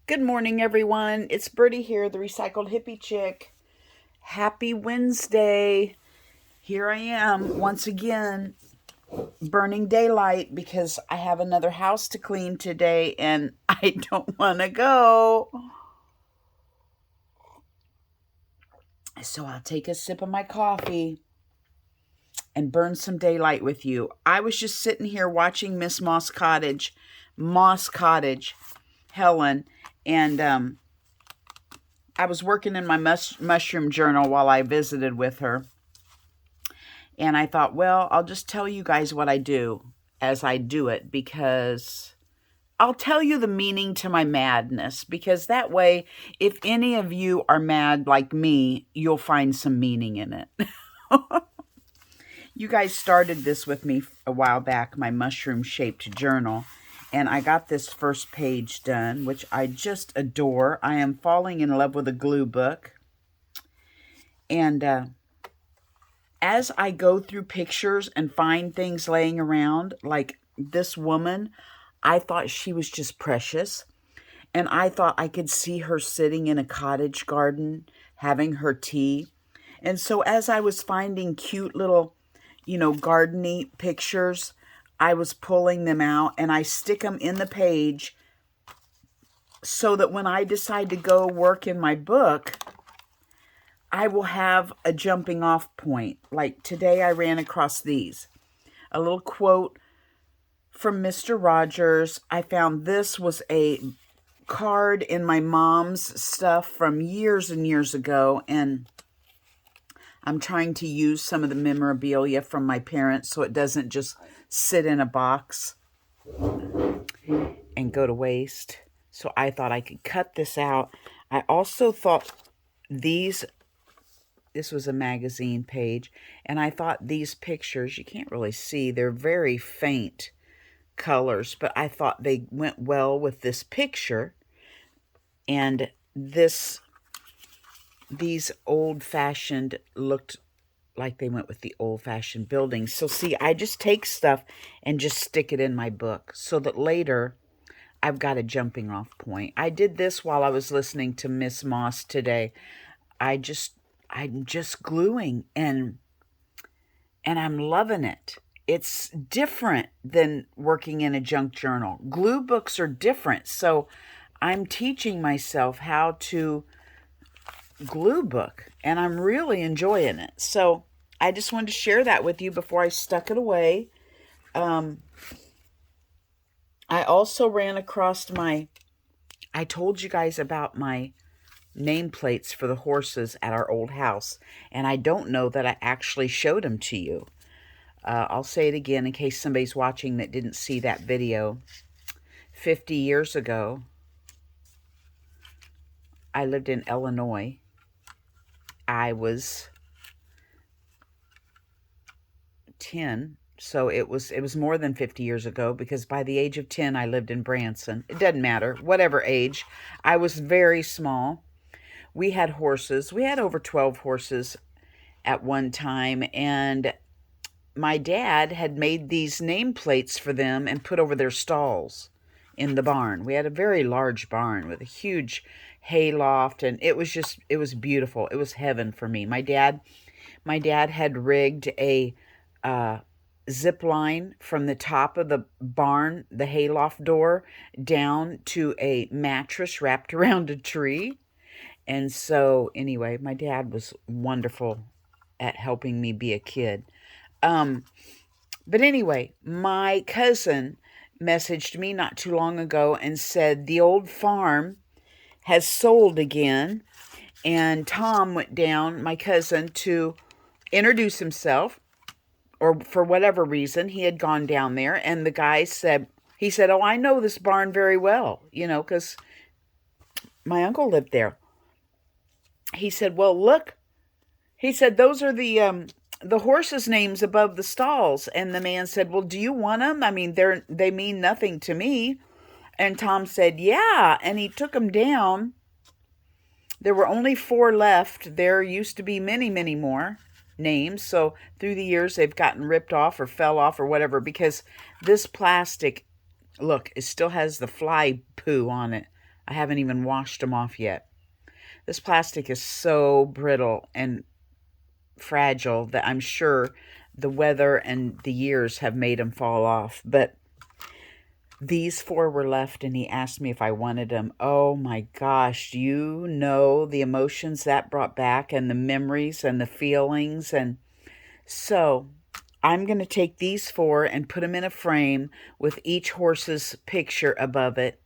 Good morning, everyone. It's Birdie here, the recycled hippie chick. Happy Wednesday. Here I am once again, burning daylight because I have another house to clean today and I don't want to go. So I'll take a sip of my coffee and burn some daylight with you. I was just sitting here watching Moss Cottage, Helen, and I was working in my mushroom journal while I visited with her. And I thought, well, I'll just tell you guys what I do as I do it, because I'll tell you the meaning to my madness, because that way, if any of you are mad like me, you'll find some meaning in it. You guys started this with me a while back, my mushroom-shaped journal, and I got this first page done, which I just adore. I am falling in love with a glue book. And as I go through pictures and find things laying around, like this woman, I thought she was just precious. And I thought I could see her sitting in a cottage garden having her tea. And so as I was finding cute little, garden-y pictures, I was pulling them out and I stick them in the page so that when I decide to go work in my book, I will have a jumping off point. Like today I ran across these. A little quote from Mr. Rogers. I found this was a card in my mom's stuff from years and years ago, and I'm trying to use some of the memorabilia from my parents so it doesn't just sit in a box and go to waste. So I thought I could cut this out. I also thought this was a magazine page, and I thought these pictures, you can't really see, they're very faint colors, but I thought they went well with this picture. And these old-fashioned looked like they went with the old-fashioned buildings. So see, I just take stuff and just stick it in my book so that later I've got a jumping off point. I did this while I was listening to Miss Moss today. I'm just gluing and I'm loving it. It's different than working in a junk journal. Glue books are different. So I'm teaching myself how to glue book, and I'm really enjoying it. So I just wanted to share that with you before I stuck it away. I also ran across I told you guys about my nameplates for the horses at our old house, and I don't know that I actually showed them to you. I'll say it again in case somebody's watching that didn't see that video. 50 years ago, I lived in Illinois. I was 10, so it was more than 50 years ago, because by the age of 10 I lived in Branson. It doesn't matter, whatever age. I was very small. We had horses. We had over 12 horses at one time, and my dad had made these nameplates for them and put over their stalls in the barn. We had a very large barn with a huge hay loft, and it was beautiful. It was heaven for me. My dad had rigged a zip line from the top of the barn, the hayloft door, down to a mattress wrapped around a tree. And so anyway, my dad was wonderful at helping me be a kid. But anyway, my cousin messaged me not too long ago and said the old farm has sold again. And Tom went down, my cousin, to introduce himself, or for whatever reason, he had gone down there. And the guy said, oh, I know this barn very well, because my uncle lived there. He said, well, look, he said, those are the horses' names above the stalls. And the man said, well, do you want them? I mean, they mean nothing to me. And Tom said, yeah. And he took them down. There were only 4 left. There used to be many, many more names. So through the years, they've gotten ripped off or fell off or whatever, because this plastic, look, it still has the fly poo on it. I haven't even washed them off yet. This plastic is so brittle and fragile that I'm sure the weather and the years have made them fall off. But these 4 were left, and he asked me if I wanted them. Oh my gosh, you know the emotions that brought back, and the memories and the feelings. And so I'm going to take these 4 and put them in a frame with each horse's picture above it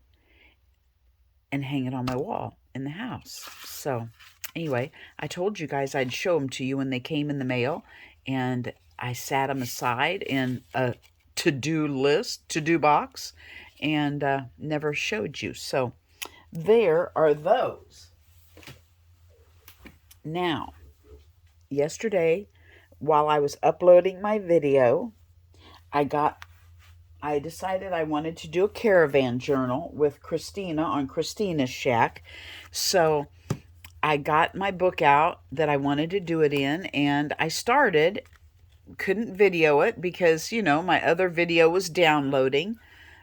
and hang it on my wall in the house. So anyway, I told you guys I'd show them to you when they came in the mail, and I sat them aside in a to-do box, and never showed you. So there are those. Now, yesterday, while I was uploading my video, I decided I wanted to do a caravan journal with Christina on Christina's Shack. So I got my book out that I wanted to do it in, and I started. Couldn't video it because, my other video was downloading.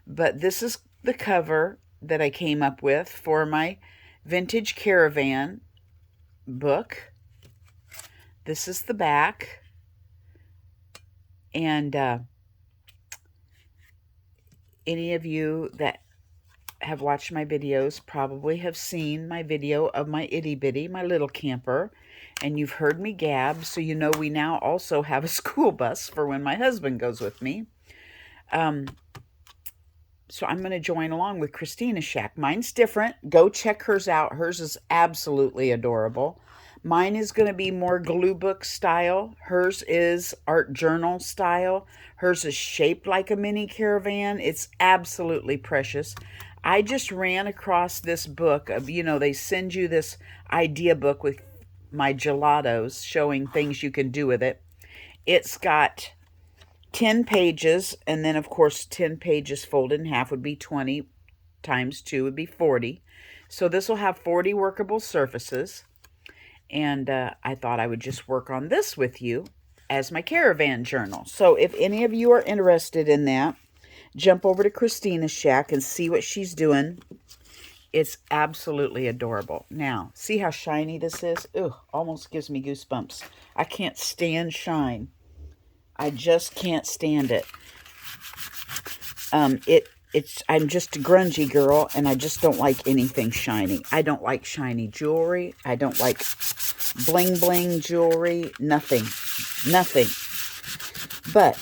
But this is the cover that I came up with for my Vintage Caravan book. This is the back. And any of you that have watched my videos probably have seen my video of my itty bitty, my little camper. And you've heard me gab, so you know we now also have a school bus for when my husband goes with me. So I'm going to join along with Christina's Shack. Mine's different. Go check hers out. Hers is absolutely adorable. Mine is going to be more glue book style. Hers is art journal style. Hers is shaped like a mini caravan. It's absolutely precious. I just ran across this book of, they send you this idea book with my gelatos showing things you can do with it. It's got 10 pages, and then, of course, 10 pages folded in half would be 20 times 2 would be 40. So this will have 40 workable surfaces, and I thought I would just work on this with you as my caravan journal. So if any of you are interested in that, jump over to Christina's Shack and see what she's doing. It's absolutely adorable. Now, see how shiny this is? Ugh, almost gives me goosebumps. I can't stand shine. I just can't stand it. I'm just a grungy girl, and I just don't like anything shiny. I don't like shiny jewelry. I don't like bling bling jewelry. Nothing. But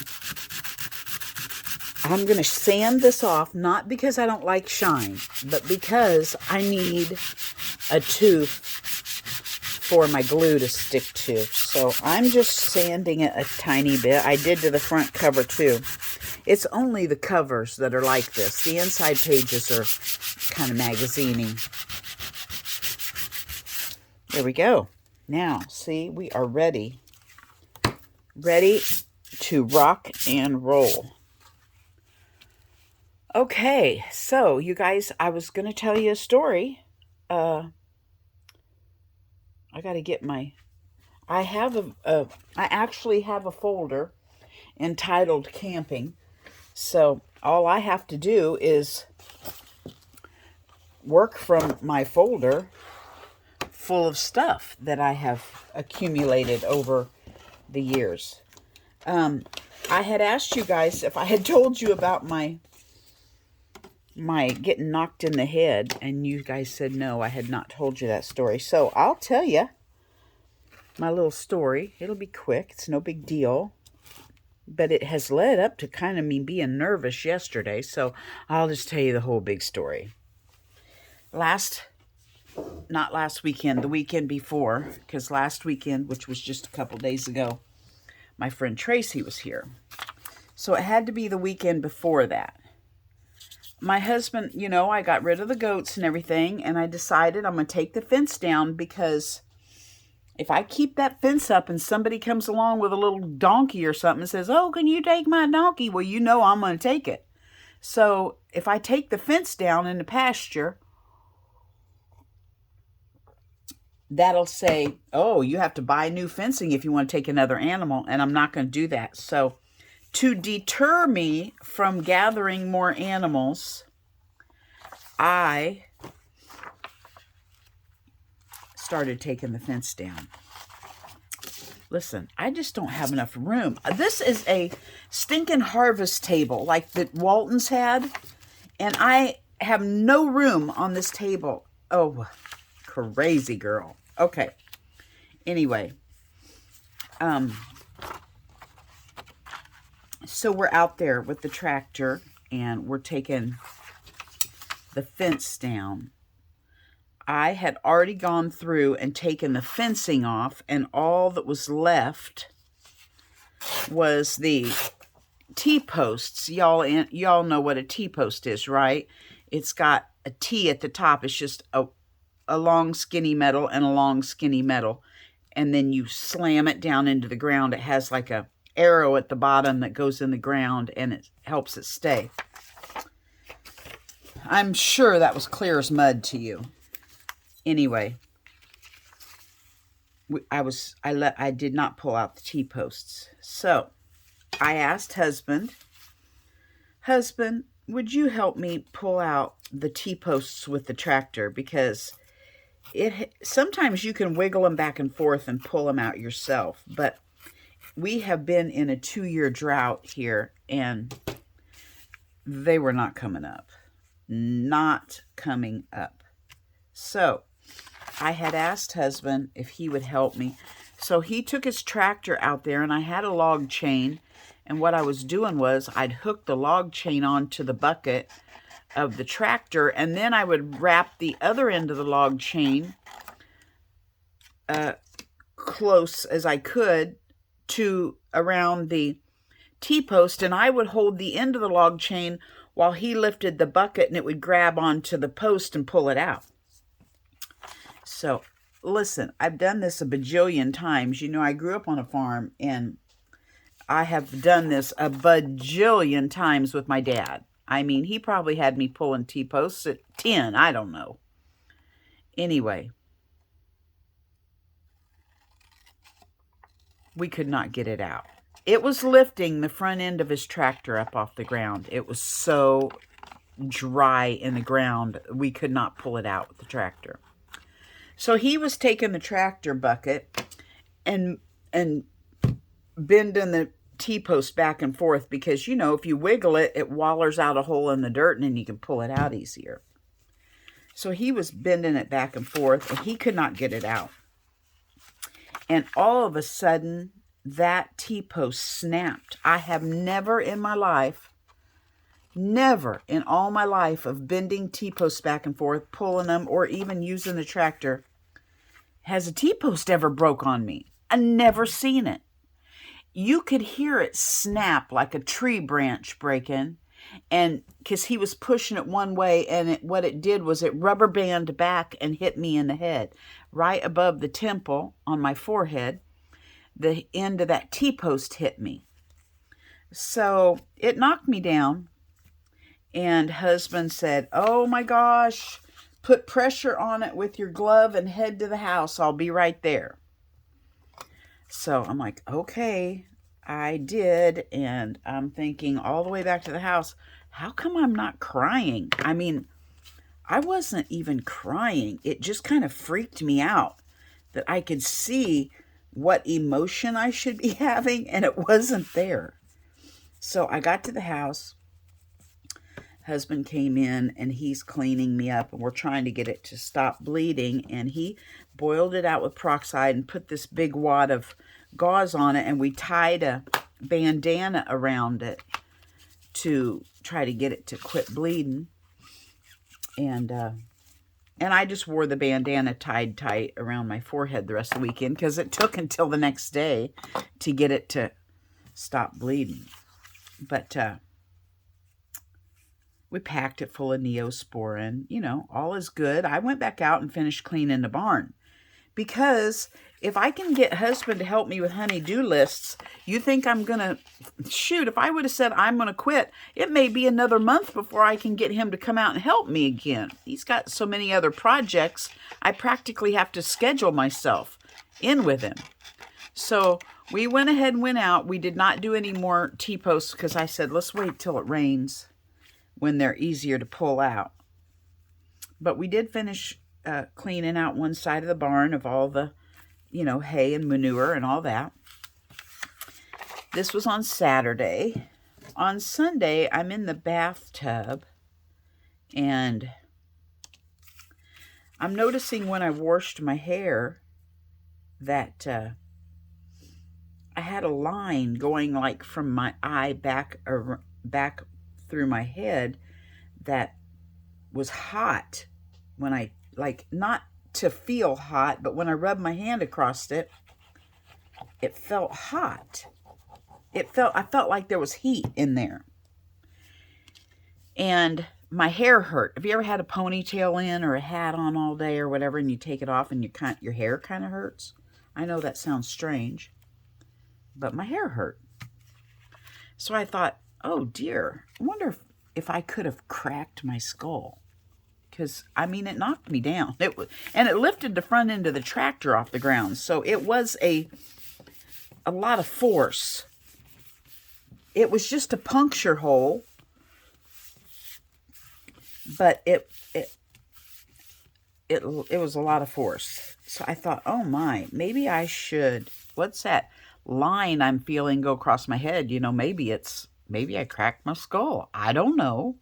I'm going to sand this off, not because I don't like shine, but because I need a tooth for my glue to stick to. So I'm just sanding it a tiny bit. I did to the front cover too. It's only the covers that are like this. The inside pages are kind of magazine-y. There we go. Now, see, we are ready. Ready to rock and roll. Okay, so you guys, I was going to tell you a story. I got to get my, I actually have a folder entitled Camping. So all I have to do is work from my folder full of stuff that I have accumulated over the years. I had asked you guys if I had told you about my getting knocked in the head, and you guys said no, I had not told you that story. So I'll tell you my little story. It'll be quick. It's no big deal. But it has led up to kind of me being nervous yesterday, so I'll just tell you the whole big story. Not last weekend, the weekend before, because last weekend, which was just a couple days ago, my friend Tracy was here. So it had to be the weekend before that. My husband, I got rid of the goats and everything, and I decided I'm going to take the fence down, because if I keep that fence up and somebody comes along with a little donkey or something and says, "Oh, can you take my donkey?" Well, I'm going to take it. So if I take the fence down in the pasture, that'll say, "Oh, you have to buy new fencing if you want to take another animal," and I'm not going to do that. So to deter me from gathering more animals, I started taking the fence down. Listen, I just don't have enough room. This is a stinking harvest table like that Walton's had, and I have no room on this table. Oh, crazy girl. Okay. Anyway, so we're out there with the tractor, and we're taking the fence down. I had already gone through and taken the fencing off, and all that was left was the T-posts. Y'all know what a T-post is, right? It's got a T at the top. It's just a long skinny metal and a long skinny metal. And then you slam it down into the ground. It has like a arrow at the bottom that goes in the ground, and it helps it stay. I'm sure that was clear as mud to you. Anyway, I did not pull out the T-posts. So I asked husband, would you help me pull out the T-posts with the tractor? Because sometimes you can wiggle them back and forth and pull them out yourself. But we have been in a 2-year drought here, and they were not coming up. Not coming up. So I had asked husband if he would help me. So he took his tractor out there, and I had a log chain. And what I was doing was I'd hook the log chain onto the bucket of the tractor, and then I would wrap the other end of the log chain close as I could to around the T-post, and I would hold the end of the log chain while he lifted the bucket, and it would grab onto the post and pull it out. So, listen, I've done this a bajillion times. You know, I grew up on a farm, and I have done this a bajillion times with my dad. I mean, he probably had me pulling T-posts at 10. I don't know. Anyway, we could not get it out. It was lifting the front end of his tractor up off the ground. It was so dry in the ground, we could not pull it out with the tractor. So he was taking the tractor bucket and bending the T-post back and forth because, you know, if you wiggle it, it wallers out a hole in the dirt, and then you can pull it out easier. So he was bending it back and forth, and he could not get it out. And all of a sudden, that T-post snapped. I have never in my life, never in all my life of bending T-posts back and forth, pulling them, or even using the tractor, has a T-post ever broke on me. I never seen it. You could hear it snap like a tree branch breaking, and because he was pushing it one way, and what it did was it rubber banded back and hit me in the head, right above the temple on my forehead. The end of that T-post hit me. So it knocked me down, and husband said, "Oh my gosh, put pressure on it with your glove and head to the house. I'll be right there." So I'm like, okay, I did. And I'm thinking all the way back to the house, how come I'm not crying? I mean, I wasn't even crying. It just kind of freaked me out that I could see what emotion I should be having, and it wasn't there. So I got to the house. Husband came in, and he's cleaning me up, and we're trying to get it to stop bleeding, and he boiled it out with peroxide and put this big wad of gauze on it, and we tied a bandana around it to try to get it to quit bleeding. And I just wore the bandana tied tight around my forehead the rest of the weekend because it took until the next day to get it to stop bleeding. But we packed it full of Neosporin. You know, all is good. I went back out and finished cleaning the barn. Because if I can get husband to help me with honey-do lists, you think I'm going to... Shoot, if I would have said I'm going to quit, it may be another month before I can get him to come out and help me again. He's got so many other projects, I practically have to schedule myself in with him. So we went ahead and went out. We did not do any more T-posts because I said, let's wait till it rains when they're easier to pull out. But we did finish cleaning out one side of the barn of all the, hay and manure and all that. This was on Saturday. On Sunday, I'm in the bathtub, and I'm noticing when I washed my hair that I had a line going like from my eye back through my head that was hot when I, like, not to feel hot, but when I rubbed my hand across it, it felt hot. I felt like there was heat in there. And my hair hurt. Have you ever had a ponytail in or a hat on all day or whatever, and you take it off and your hair kind of hurts? I know that sounds strange, but my hair hurt. So I thought, oh dear, I wonder if I could have cracked my skull. Because, I mean, it knocked me down. And it lifted the front end of the tractor off the ground. So it was a lot of force. It was just a puncture hole, but it was a lot of force. So I thought, oh my, maybe I should. What's that line I'm feeling go across my head? Maybe I cracked my skull. I don't know.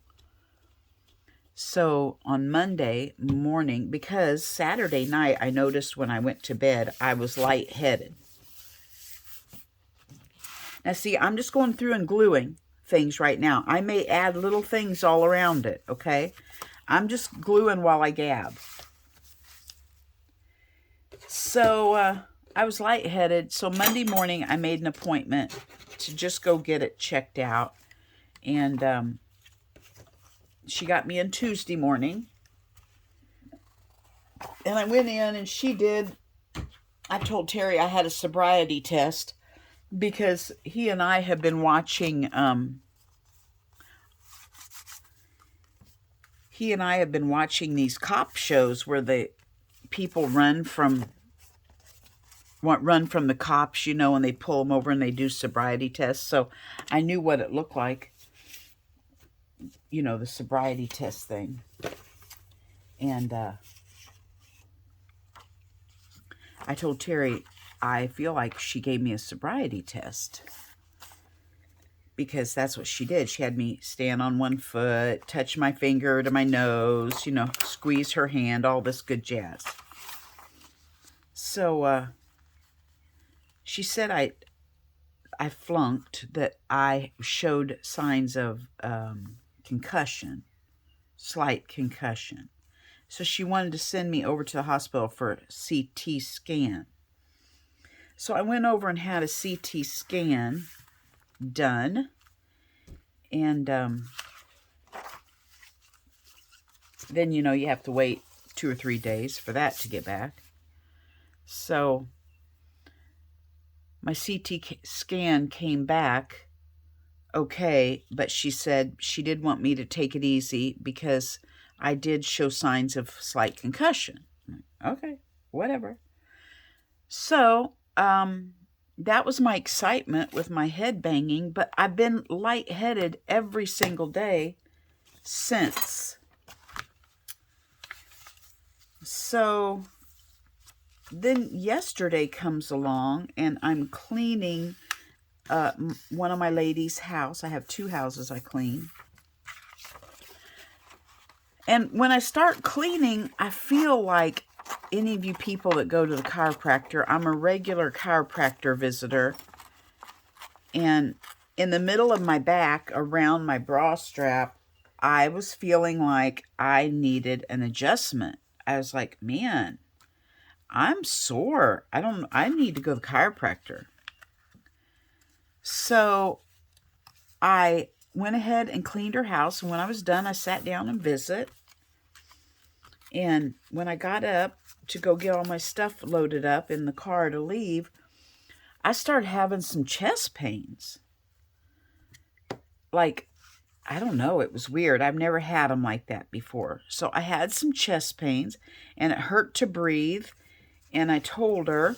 So on Monday morning, because Saturday night I noticed when I went to bed I was lightheaded. Now see, I'm just going through and gluing things right now. I may add little things all around it, okay? I'm just gluing while I gab. So I was lightheaded. So Monday morning I made an appointment to just go get it checked out. And she got me in Tuesday morning. And I went in and I told Terry I had a sobriety test because he and I have been watching, these cop shows where the people run from the cops, and they pull them over and they do sobriety tests. So I knew what it looked like, the sobriety test thing. And I told Terry, I feel like she gave me a sobriety test, because that's what she did. She had me stand on one foot, touch my finger to my nose, squeeze her hand, all this good jazz. So she said I flunked, that I showed signs of concussion, slight concussion. So she wanted to send me over to the hospital for a CT scan. So I went over and had a CT scan done. And then, you have to wait 2 or 3 days for that to get back. So my CT scan came back okay, but she said she did want me to take it easy because I did show signs of slight concussion. Okay, whatever. So, that was my excitement with my head banging, but I've been lightheaded every single day since. So then yesterday comes along and I'm cleaning one of my ladies' house. I have 2 houses I clean. And when I start cleaning, I feel like any of you people that go to the chiropractor, I'm a regular chiropractor visitor. And in the middle of my back, around my bra strap, I was feeling like I needed an adjustment. I was like, man, I'm sore. I need to go to the chiropractor. So I went ahead and cleaned her house. And when I was done, I sat down and visit. And when I got up to go get all my stuff loaded up in the car to leave, I started having some chest pains. Like, I don't know, it was weird. I've never had them like that before. So I had some chest pains and it hurt to breathe. And I told her,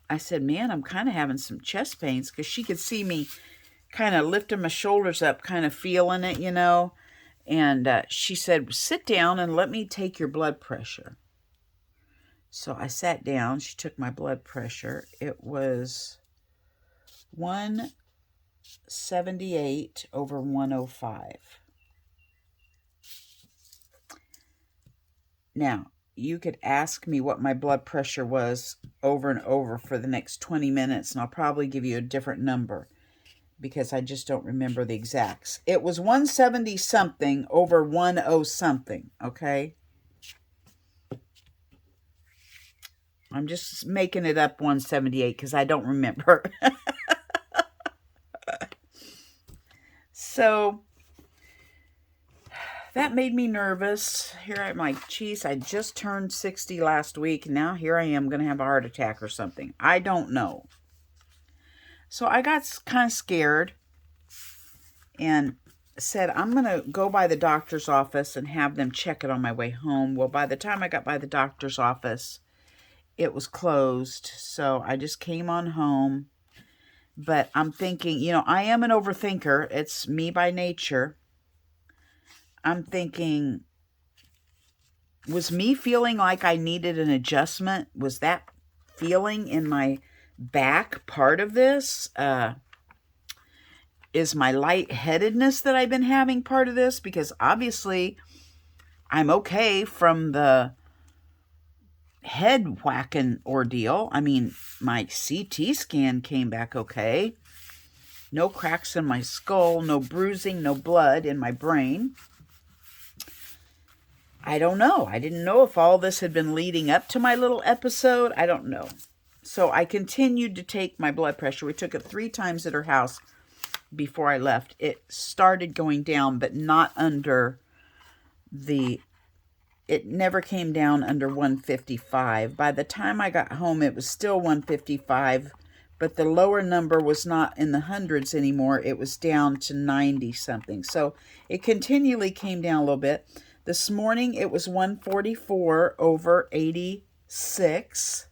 I said, man, I'm kind of having some chest pains, because she could see me kind of lifting my shoulders up, kind of feeling it, And she said, sit down and let me take your blood pressure. So I sat down. She took my blood pressure. It was 178 over 105. Now, you could ask me what my blood pressure was over and over for the next 20 minutes, and I'll probably give you a different number because I just don't remember the exacts. It was 170 something over 10 something, okay? I'm just making it up 178 because I don't remember. So that made me nervous. Here I'm like, geez, I just turned 60 last week. Now here I am going to have a heart attack or something. I don't know. So I got kind of scared and said, I'm going to go by the doctor's office and have them check it on my way home. Well, by the time I got by the doctor's office, it was closed. So I just came on home. But I'm thinking, you know, I am an overthinker. It's me by nature. I'm thinking, was me feeling like I needed an adjustment? Was that feeling in my back part of this? Is my lightheadedness that I've been having part of this? Because obviously I'm okay from the head whacking ordeal. I mean, my CT scan came back okay. No cracks in my skull, no bruising, no blood in my brain. I don't know. I didn't know if all this had been leading up to my little episode. I don't know. So I continued to take my blood pressure. We took it 3 times at her house before I left. It started going down, but not under it never came down under 155. By the time I got home, it was still 155, but the lower number was not in the hundreds anymore. It was down to 90 something. So it continually came down a little bit. This morning, it was 144 over 86.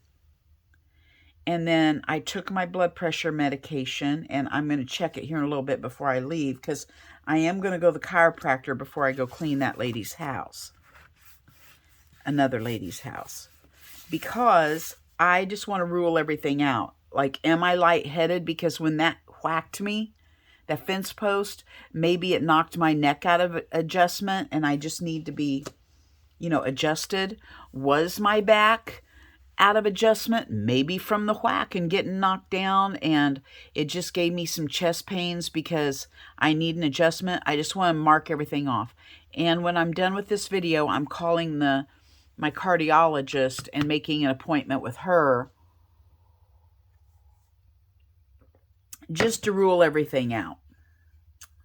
And then I took my blood pressure medication, and I'm going to check it here in a little bit before I leave, because I am going to go to the chiropractor before I go clean that lady's house. Another lady's house. Because I just want to rule everything out. Like, am I lightheaded? Because when that whacked me, that fence post, maybe it knocked my neck out of adjustment, and I just need to be, you know, adjusted. Was my back out of adjustment? Maybe from the whack and getting knocked down, and it just gave me some chest pains because I need an adjustment. I just want to mark everything off. And when I'm done with this video, I'm calling my cardiologist and making an appointment with her just to rule everything out.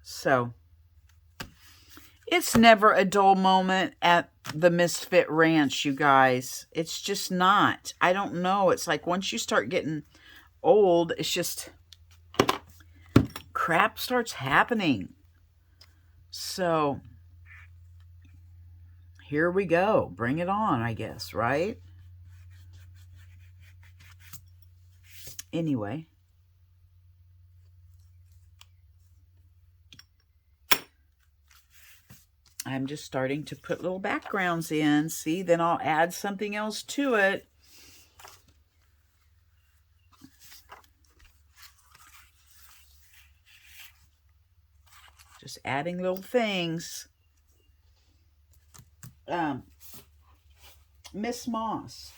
So it's never a dull moment at the Misfit Ranch, you guys. It's just not. I don't know. It's like once you start getting old, it's just crap starts happening. So here we go. Bring it on, I guess, right? Anyway. I'm just starting to put little backgrounds in. See, then I'll add something else to it. Just adding little things. Miss Moss,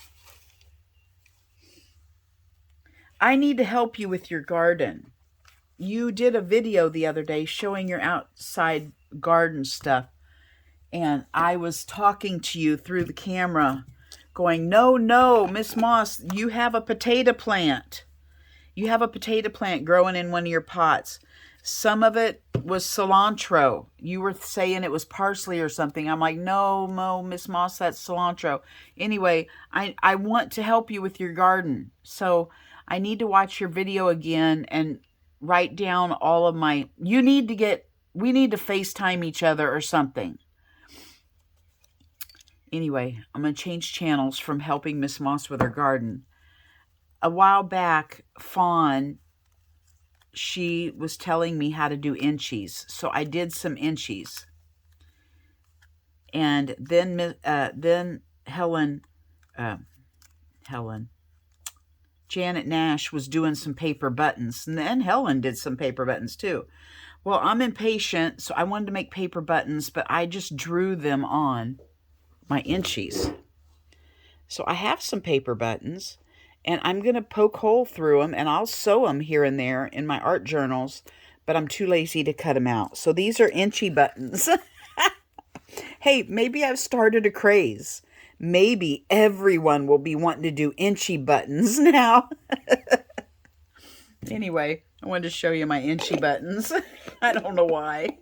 I need to help you with your garden. You did a video the other day showing your outside garden stuff. And I was talking to you through the camera going, no, Miss Moss, you have a potato plant. You have a potato plant growing in one of your pots. Some of it was cilantro. You were saying it was parsley or something. I'm like, no, Miss Moss, that's cilantro. Anyway, I want to help you with your garden. So I need to watch your video again and write down all of my... we need to FaceTime each other or something. Anyway, I'm going to change channels from helping Miss Moss with her garden. A while back, Fawn, she was telling me how to do inchies. So I did some inchies. And then uh, Helen, Janet Nash was doing some paper buttons, and then Helen did some paper buttons too. Well, I'm impatient, so I wanted to make paper buttons, but I just drew them on my inchies. So I have some paper buttons, and I'm going to poke hole through them, and I'll sew them here and there in my art journals, but I'm too lazy to cut them out. So these are inchy buttons. Hey, maybe I've started a craze. Maybe everyone will be wanting to do inchy buttons now. Anyway, I wanted to show you my inchy buttons. I don't know why.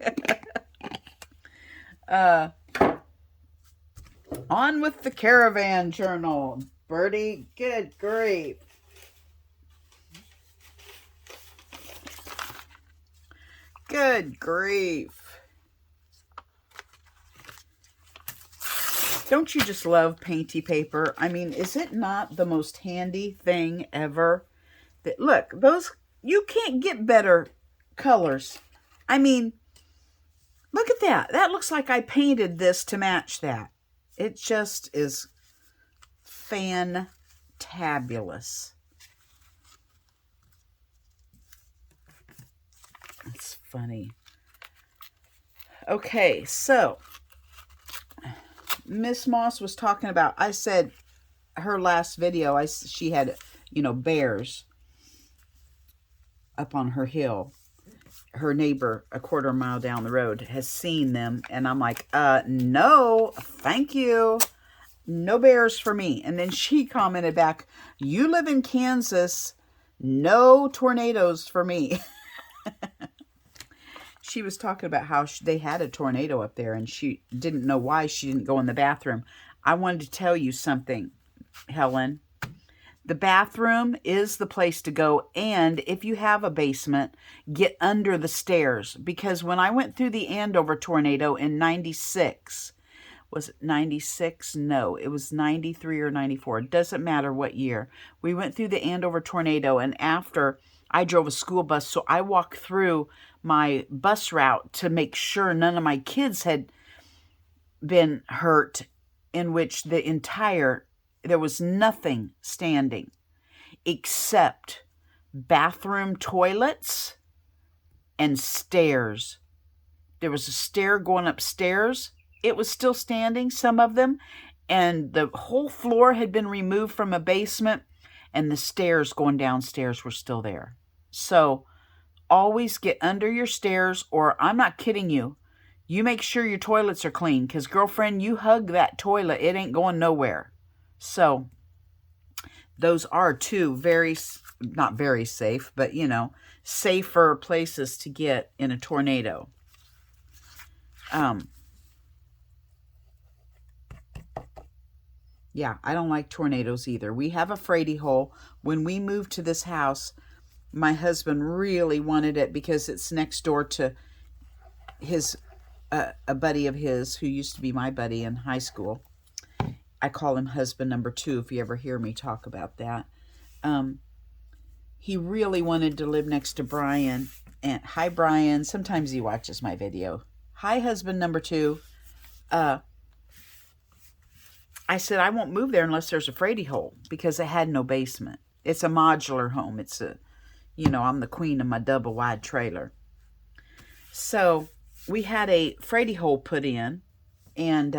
On with the Caravan journal. Birdie, good grief. Good grief. Don't you just love painty paper? I mean, is it not the most handy thing ever? Look, those, you can't get better colors. I mean, look at that. That looks like I painted this to match that. It just is fantabulous. It's funny. Okay, so Miss Moss was talking about, I said her last video, she had, bears up on her hill. Her neighbor a quarter mile down the road has seen them, and I'm like, no, thank you. No bears for me. And then she commented back, you live in Kansas, no tornadoes for me. She was talking about how they had a tornado up there, and she didn't know why she didn't go in the bathroom. I wanted to tell you something, Helen. The bathroom is the place to go, and if you have a basement, get under the stairs. Because when I went through the Andover tornado in 96, was it 96? No, it was 93 or 94. It doesn't matter what year. We went through the Andover tornado, and after, I drove a school bus, so I walked through my bus route to make sure none of my kids had been hurt, in which there was nothing standing except bathroom toilets and stairs. There was a stair going upstairs. It was still standing, some of them, and the whole floor had been removed from a basement, and the stairs going downstairs were still there. So always get under your stairs, or I'm not kidding you. You make sure your toilets are clean, because, girlfriend, you hug that toilet, it ain't going nowhere. So those are two not very safe, but, safer places to get in a tornado. Yeah, I don't like tornadoes either. We have a Frady hole. When we moved to this house, my husband really wanted it because it's next door to a buddy of his who used to be my buddy in high school. I call him husband number 2 if you ever hear me talk about that. He really wanted to live next to Brian. And hi, Brian. Sometimes he watches my video. Hi, husband number 2. I said, I won't move there unless there's a Frady hole, because it had no basement. It's a modular home. It's I'm the queen of my double wide trailer. So we had a Frady hole put in, and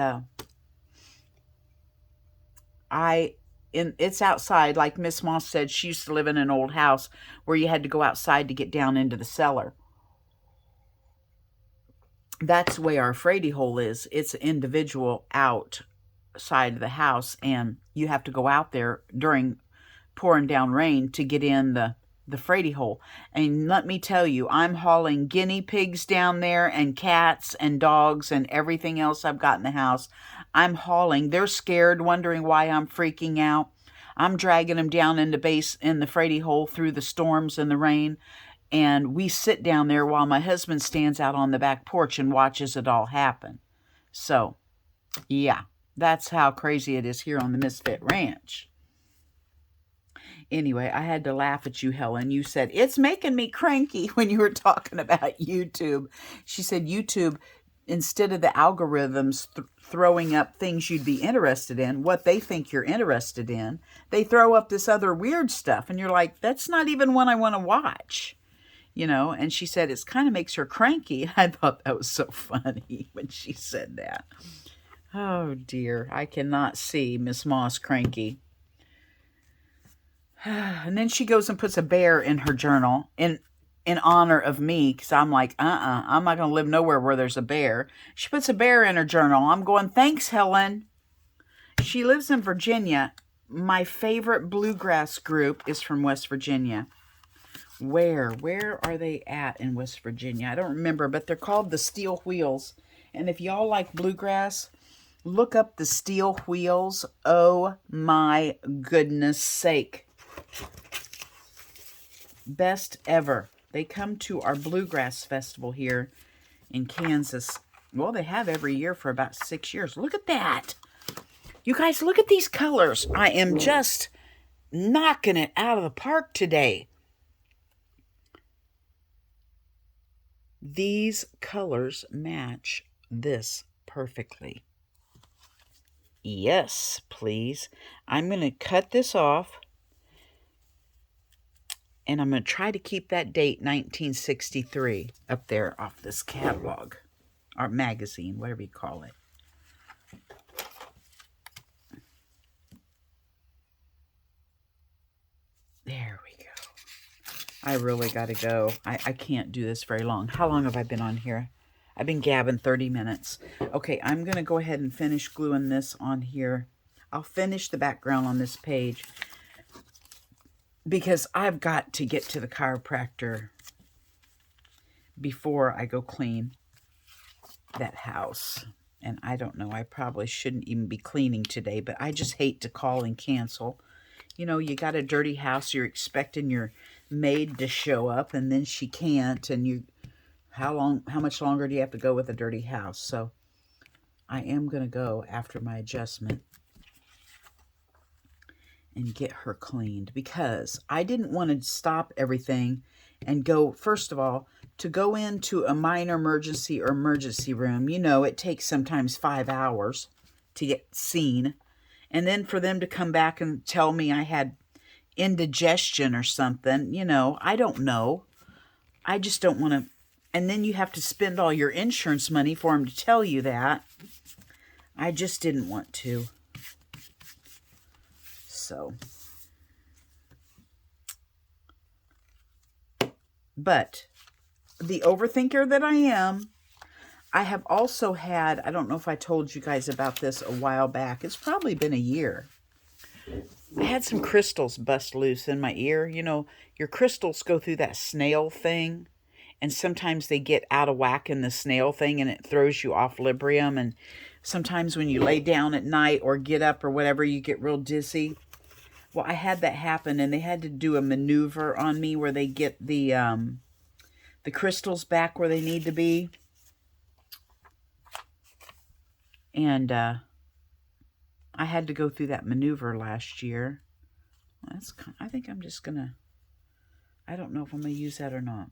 it's outside. Like Miss Moss said, she used to live in an old house where you had to go outside to get down into the cellar. That's the way our Frady hole is. It's an individual outside of the house, and you have to go out there during pouring down rain to get in the Frady hole. And let me tell you, I'm hauling guinea pigs down there, and cats and dogs and everything else I've got in the house. I'm hauling. They're scared, wondering why I'm freaking out. I'm dragging them down in the Frady hole through the storms and the rain. And we sit down there while my husband stands out on the back porch and watches it all happen. So, yeah, that's how crazy it is here on the Misfit Ranch. Anyway, I had to laugh at you, Helen. You said, it's making me cranky when you were talking about YouTube. She said YouTube instead of the algorithms throwing up things you'd be interested in, what they think you're interested in, they throw up this other weird stuff. And you're like, that's not even one I want to watch. You know, and she said it kind of makes her cranky. I thought that was so funny when she said that. Oh dear, I cannot see Miss Moss cranky. And then she goes and puts a bear in her journal in honor of me, because I'm like, I'm not going to live nowhere where there's a bear. She puts a bear in her journal. I'm going, thanks, Helen. She lives in Virginia. My favorite bluegrass group is from West Virginia. Where are they at in West Virginia? I don't remember, but they're called the Steel Wheels. And if y'all like bluegrass, look up the Steel Wheels. Oh my goodness sake. Best ever. They come to our bluegrass festival here in Kansas. Well, they have every year for about 6 years. Look at that. You guys, look at these colors. I am just knocking it out of the park today. These colors match this perfectly. Yes, please. I'm going to cut this off. And I'm going to try to keep that date, 1963, up there off this catalog. Or magazine, whatever you call it. There we go. I really got to go. I can't do this very long. How long have I been on here? I've been gabbing 30 minutes. Okay, I'm going to go ahead and finish gluing this on here. I'll finish the background on this page because I've got to get to the chiropractor before I go clean that house. And I don't know, I probably shouldn't even be cleaning today, but I just hate to call and cancel. You know, you got a dirty house, you're expecting your maid to show up, and then she can't, and how much longer do you have to go with a dirty house? So I am going to go after my adjustment and get her cleaned, because I didn't want to stop everything and go, first of all, to go into a minor emergency or emergency room. You know, it takes sometimes 5 hours to get seen. And then for them to come back and tell me I had indigestion or something, you know, I don't know. I just don't want to. And then you have to spend all your insurance money for them to tell you that. I just didn't want to. So. But the overthinker that I am, I have also had, I don't know if I told you guys about this a while back. It's probably been a year. I had some crystals bust loose in my ear. You know, your crystals go through that snail thing, and sometimes they get out of whack in the snail thing, and it throws you off equilibrium. And sometimes when you lay down at night or get up or whatever, you get real dizzy. Well, I had that happen, and they had to do a maneuver on me where they get the crystals back where they need to be. And I had to go through that maneuver last year. I think I'm just going to, I don't know if I'm going to use that or not.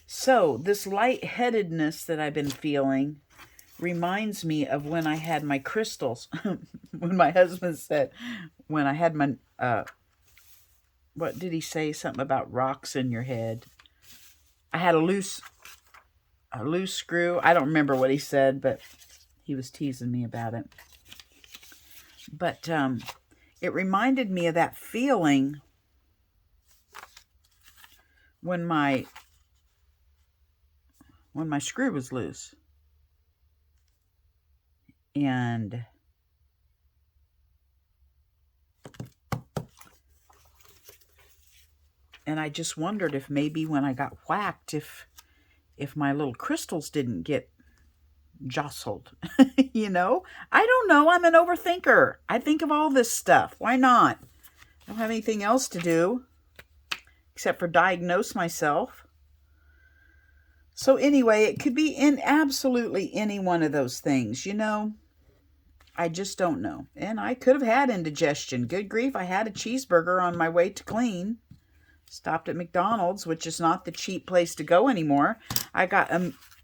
So this lightheadedness that I've been feeling reminds me of when I had my crystals. When my husband said, when I had my, what did he say? Something about rocks in your head. I had a loose screw. I don't remember what he said, but he was teasing me about it. But it reminded me of that feeling when my screw was loose. And I just wondered if maybe when I got whacked, if my little crystals didn't get jostled. You know, I don't know. I'm an overthinker. I think of all this stuff. Why not? I don't have anything else to do except for diagnose myself. So anyway, it could be in absolutely any one of those things, you know. I just don't know. And I could have had indigestion. Good grief, I had a cheeseburger on my way to clean. Stopped at McDonald's, which is not the cheap place to go anymore. I got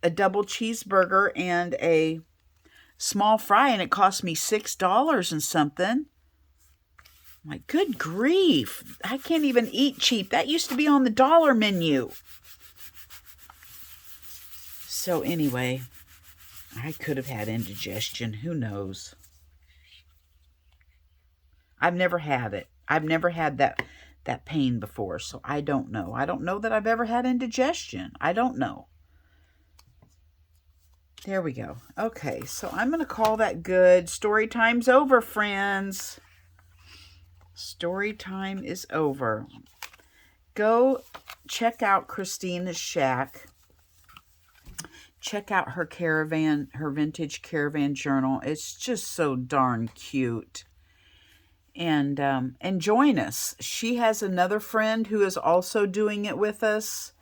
a double cheeseburger and a small fry, and it cost me $6 and something. My good grief. I can't even eat cheap. That used to be on the dollar menu. So anyway, I could have had indigestion. Who knows? I've never had it. I've never had that pain before, so I don't know. I don't know that I've ever had indigestion. I don't know. There we go. Okay, so I'm going to call that good. Story time's over, friends. Story time is over. Go check out Christina's shack. Check out her caravan, her vintage caravan journal. It's just so darn cute. And join us. She has another friend who is also doing it with us.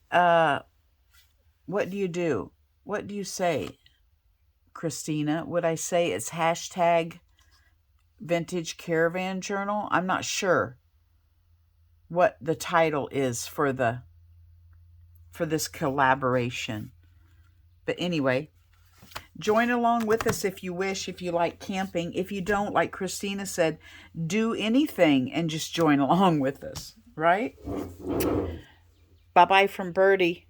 What do you do? What do you say, Christina? Would I say it's hashtag vintage caravan journal? I'm not sure what the title is for this collaboration. But anyway, join along with us if you wish, if you like camping. If you don't, like Christina said, do anything and just join along with us, right? Bye-bye from Birdie.